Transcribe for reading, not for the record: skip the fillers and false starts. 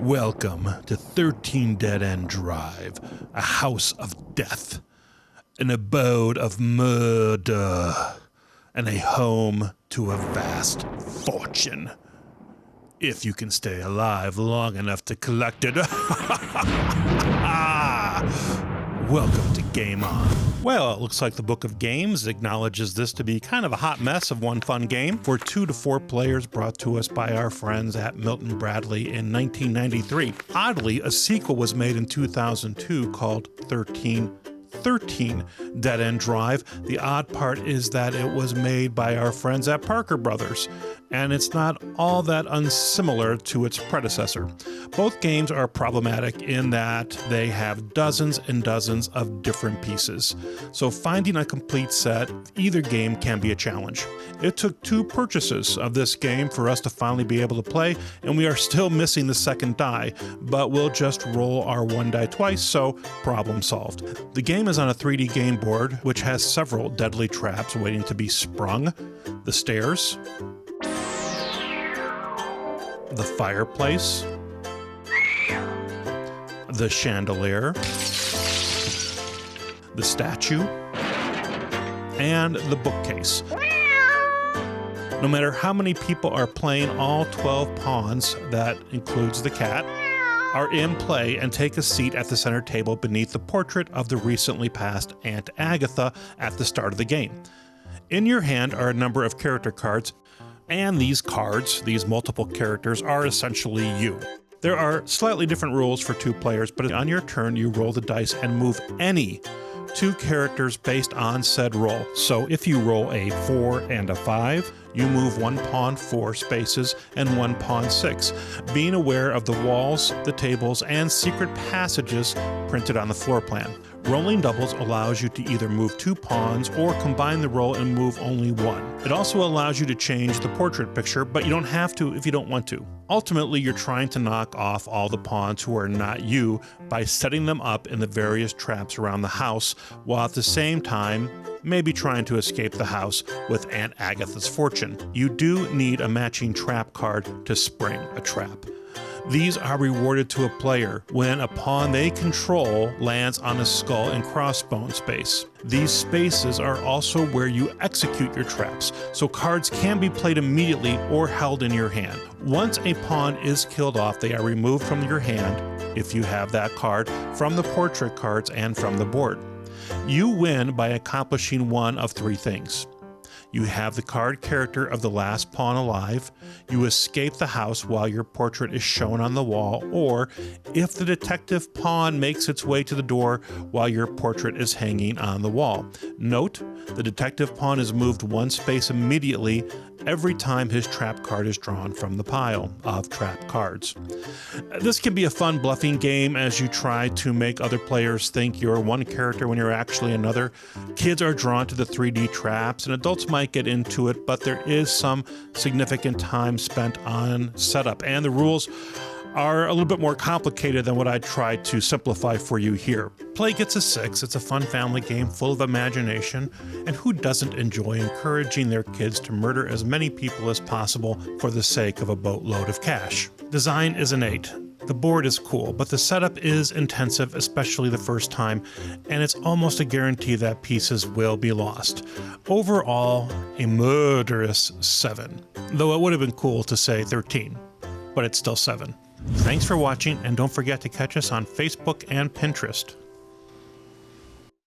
Welcome to 13 DeadEnd Drive, a house of death, an abode of murder, and a home to a vast fortune. If you can stay alive long enough to collect it. Welcome to GameOn. Well, it looks like the Book of Games acknowledges this to be kind of a hot mess of one fun game for 2 to 4 players brought to us by our friends at Milton Bradley in 1993. Oddly, a sequel was made in 2002 called 13 DeadEnd Drive. The odd part is that it was made by our friends at Parker Brothers, and it's not all that unsimilar to its predecessor. Both games are problematic in that they have dozens and dozens of different pieces, so finding a complete set of either game can be a challenge. It took 2 purchases of this game for us to finally be able to play, and we are still missing the second die, but we'll just roll our 1 die twice, so problem solved. The game is on a 3D game board, which has several deadly traps waiting to be sprung. The stairs, the fireplace, the chandelier, the statue, and the bookcase. No matter how many people are playing, all 12 pawns, that includes the cat, are in play and take a seat at the center table beneath the portrait of the recently passed Aunt Agatha at the start of the game. In your hand are a number of character cards, and these cards, these multiple characters, are essentially you. There are slightly different rules for 2 players, but on your turn you roll the dice and move any 2 characters based on said roll. So if you roll a 4 and a 5, you move 1 pawn 4 spaces and 1 pawn 6, being aware of the walls, the tables, and secret passages printed on the floor plan. Rolling doubles allows you to either move 2 pawns or combine the roll and move only 1. It also allows you to change the portrait picture, but you don't have to if you don't want to. Ultimately, you're trying to knock off all the pawns who are not you by setting them up in the various traps around the house, while at the same time maybe trying to escape the house with Aunt Agatha's fortune. You do need a matching trap card to spring a trap. These are rewarded to a player when a pawn they control lands on a skull and crossbone space. These spaces are also where you execute your traps, so cards can be played immediately or held in your hand. Once a pawn is killed off, they are removed from your hand, if you have that card, from the portrait cards and from the board. You win by accomplishing one of 3 things. You have the card character of the last pawn alive, you escape the house while your portrait is shown on the wall, or if the detective pawn makes its way to the door while your portrait is hanging on the wall. Note, the detective pawn is moved 1 space immediately every time his trap card is drawn from the pile of trap cards. This can be a fun bluffing game as you try to make other players think you're one character when you're actually another. Kids are drawn to the 3D traps, and adults might get into it, but there is some significant time spent on setup, and the rules are a little bit more complicated than what I tried to simplify for you here. Play gets a 6. It's a fun family game full of imagination, and who doesn't enjoy encouraging their kids to murder as many people as possible for the sake of a boatload of cash? Design is an 8. The board is cool, but the setup is intensive, especially the first time, and it's almost a guarantee that pieces will be lost. Overall, a murderous 7. Though it would have been cool to say 13, but it's still 7. Thanks for watching, and don't forget to catch us on Facebook and Pinterest.